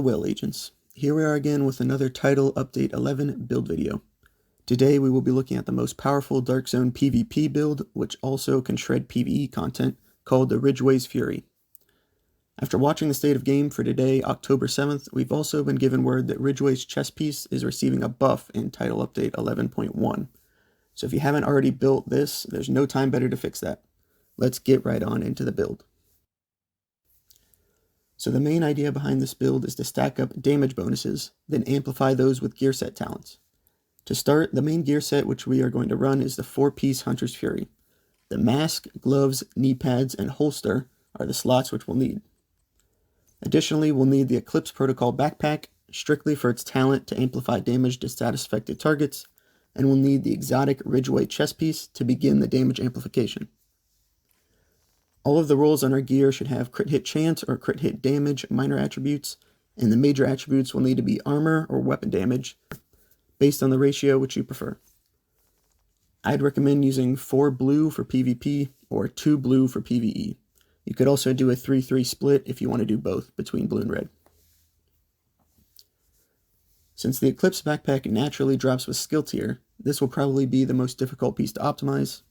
Well, agents. Here we are again with another Tidal Update 11 build video. Today we will be looking at the most powerful Dark Zone PvP build, which also can shred PvE content, called the Ridgeway Fury. After watching the state of game for today, October 7th, we've also been given word that Ridgeway's chess piece is receiving a buff in Tidal Update 11.1. So if you haven't already built this, there's no time better to fix that. Let's get right on into the build. So the main idea behind this build is to stack up damage bonuses, then amplify those with Gearset talents. To start, the main Gearset which we are going to run is the 4-piece Hunter's Fury. The mask, gloves, knee pads, and holster are the slots which we'll need. Additionally, we'll need the Eclipse Protocol backpack, strictly for its talent to amplify damage to status-affected targets, and we'll need the exotic Ridgeway chess piece to begin the damage amplification. All of the rolls on our gear should have crit hit chance or crit hit damage minor attributes, and the major attributes will need to be armor or weapon damage, based on the ratio which you prefer. I'd recommend using 4 blue for PvP or 2 blue for PvE. You could also do a 3-3 split if you want to do both between blue and red. Since the Eclipse backpack naturally drops with skill tier, this will probably be the most difficult piece to optimize.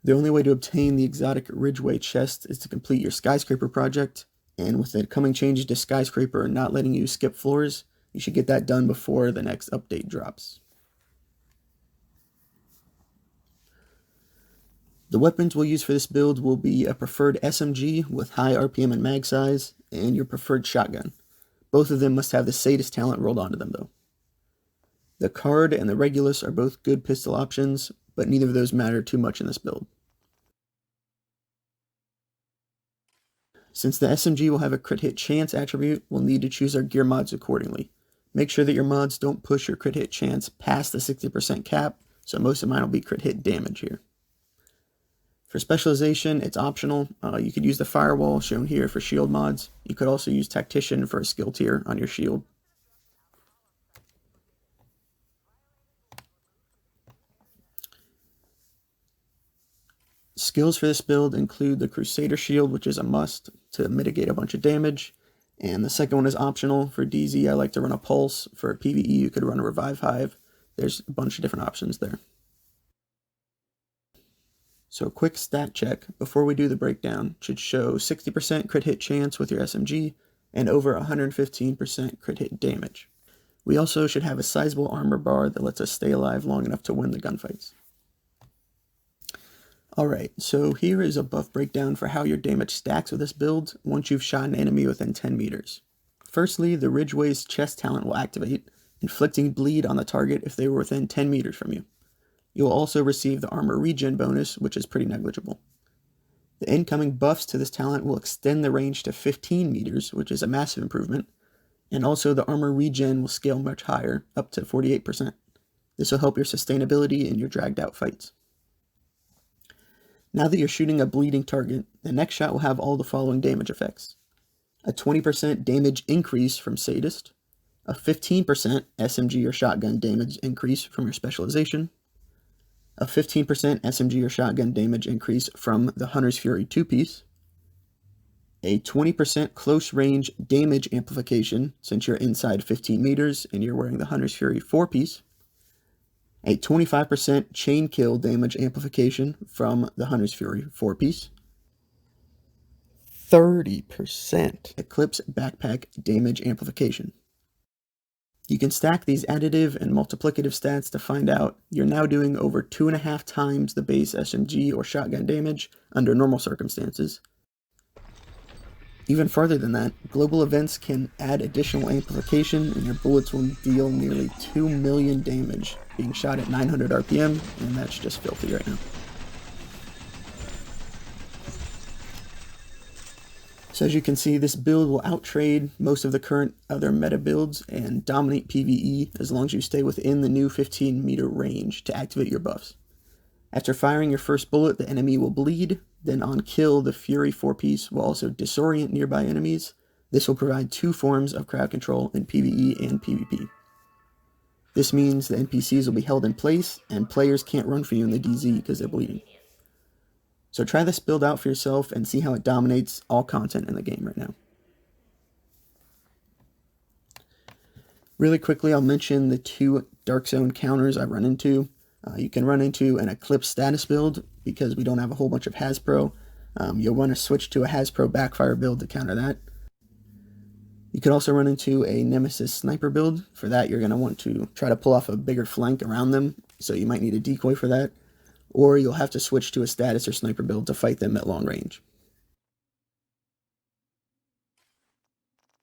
The only way to obtain the exotic Ridgeway chest is to complete your skyscraper project, and with the coming changes to skyscraper not letting you skip floors, you should get that done before the next update drops. The weapons we'll use for this build will be a preferred SMG with high RPM and mag size, and your preferred shotgun. Both of them must have the sadist talent rolled onto them though. The card and the Regulus are both good pistol options, but neither of those matter too much in this build. Since the SMG will have a crit hit chance attribute, we'll need to choose our gear mods accordingly. Make sure that your mods don't push your crit hit chance past the 60% cap, so most of mine will be crit hit damage here. For specialization, it's optional. You could use the firewall shown here for shield mods. You could also use tactician for a skill tier on your shield. Skills for this build include the Crusader shield, which is a must to mitigate a bunch of damage, and the second one is optional. For DZ, I like to run a Pulse. For PvE, you could run a Revive Hive. There's a bunch of different options there. So a quick stat check before we do the breakdown should show 60% crit hit chance with your SMG and over 115% crit hit damage. We also should have a sizable armor bar that lets us stay alive long enough to win the gunfights. Alright, so here is a buff breakdown for how your damage stacks with this build once you've shot an enemy within 10 meters. Firstly, the Ridgeway's chest talent will activate, inflicting bleed on the target if they were within 10 meters from you. You'll also receive the armor regen bonus, which is pretty negligible. The incoming buffs to this talent will extend the range to 15 meters, which is a massive improvement, And also the armor regen will scale much higher, up to 48%. This will help your sustainability in your dragged out fights. Now that you're shooting a bleeding target, the next shot will have all the following damage effects. A 20% damage increase from Sadist, a 15% SMG or shotgun damage increase from your specialization, a 15% SMG or shotgun damage increase from the Hunter's Fury 2-piece, a 20% close range damage amplification since you're inside 15 meters and you're wearing the Hunter's Fury 4-piece, a 25% chain kill damage amplification from the Hunter's Fury 4-piece, 30% Eclipse backpack damage amplification. You can stack these additive and multiplicative stats to find out you're now doing over 2.5 times the base SMG or shotgun damage under normal circumstances. Even farther than that, global events can add additional amplification and your bullets will deal nearly 2 million damage being shot at 900 RPM, and that's just filthy right now. So as you can see, this build will outtrade most of the current other meta builds and dominate PvE as long as you stay within the new 15 meter range to activate your buffs. After firing your first bullet, the enemy will bleed, then on kill, the Fury 4-piece will also disorient nearby enemies. This will provide 2 forms of crowd control in PvE and PvP. This means the NPCs will be held in place, and players can't run for you in the DZ because they're bleeding. So try this build out for yourself and see how it dominates all content in the game right now. Really quickly, I'll mention the 2 Dark Zone counters I run into. You can run into an Eclipse status build because we don't have a whole bunch of Hasbro. You'll want to switch to a Hasbro backfire build to counter that. You could also run into a Nemesis sniper build. For that, you're going to want to try to pull off a bigger flank around them, so you might need a decoy for that. Or you'll have to switch to a status or sniper build to fight them at long range.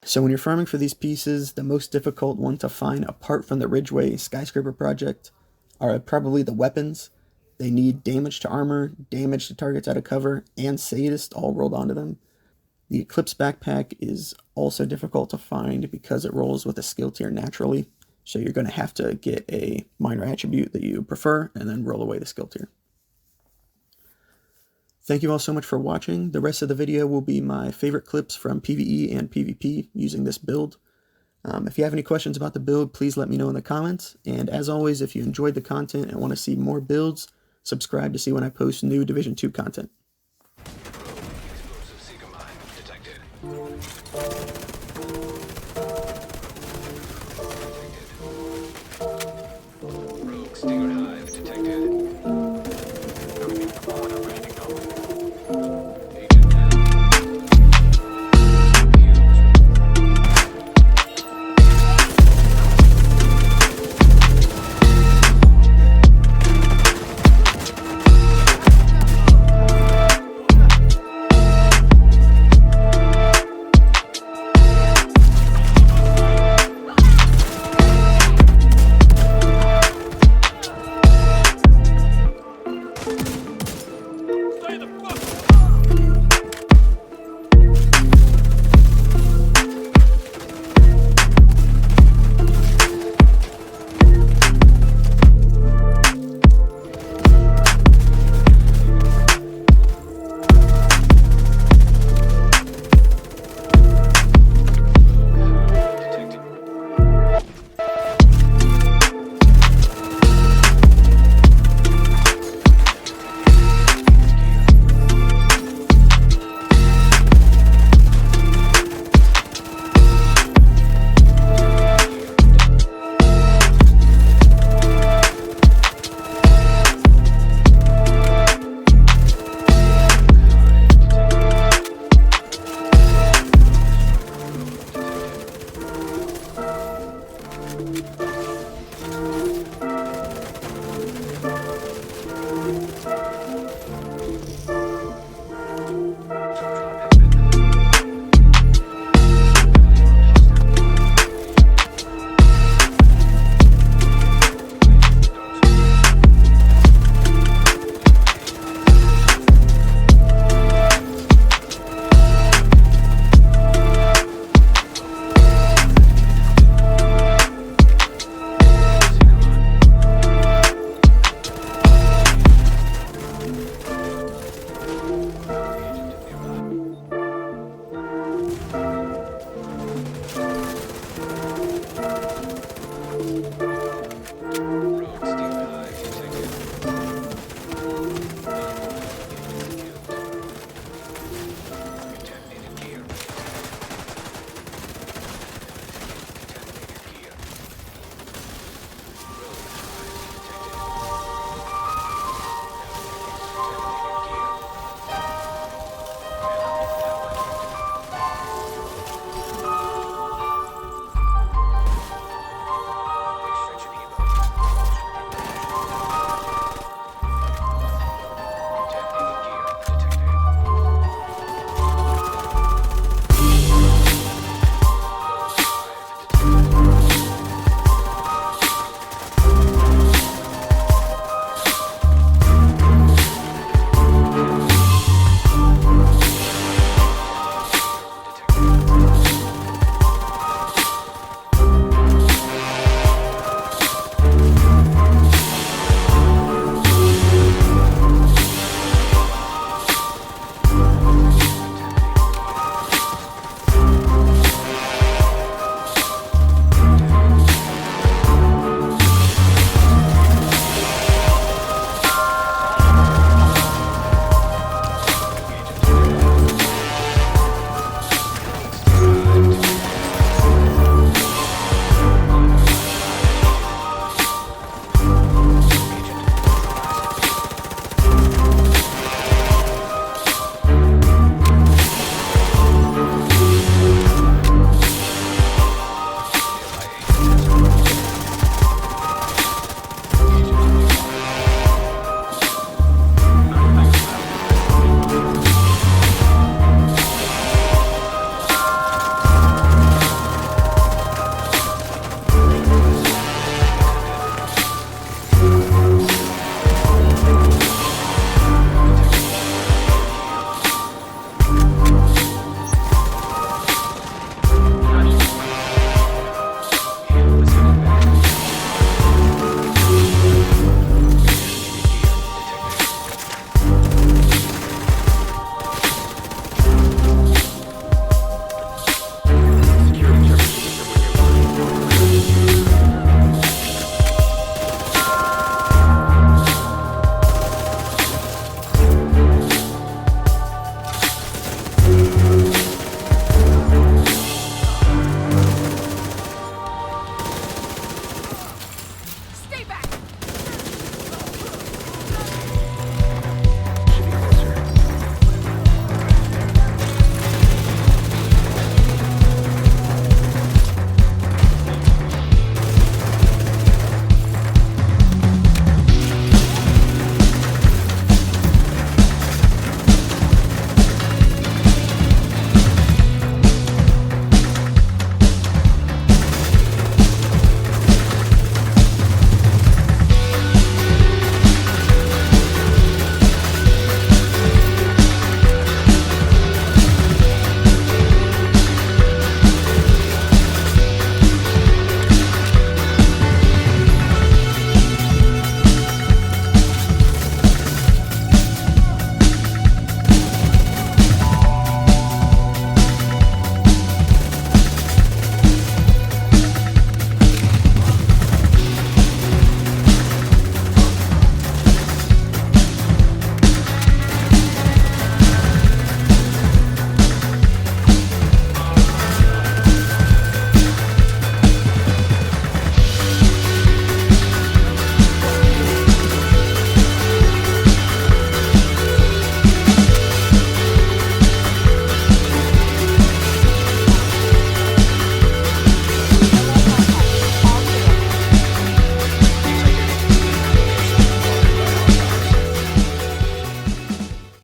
So when you're farming for these pieces, the most difficult one to find apart from the Ridgeway Skyscraper project are probably the weapons. They need damage to armor, damage to targets out of cover, and sadist all rolled onto them. The Eclipse backpack is also difficult to find because it rolls with a skill tier naturally, so you're going to have to get a minor attribute that you prefer and then roll away the skill tier. Thank you all so much for watching. The rest of the video will be my favorite clips from PvE and PvP using this build. If you have any questions about the build, please let me know in the comments. And as always, if you enjoyed the content and want to see more builds, subscribe to see when I post new Division 2 content. Stinger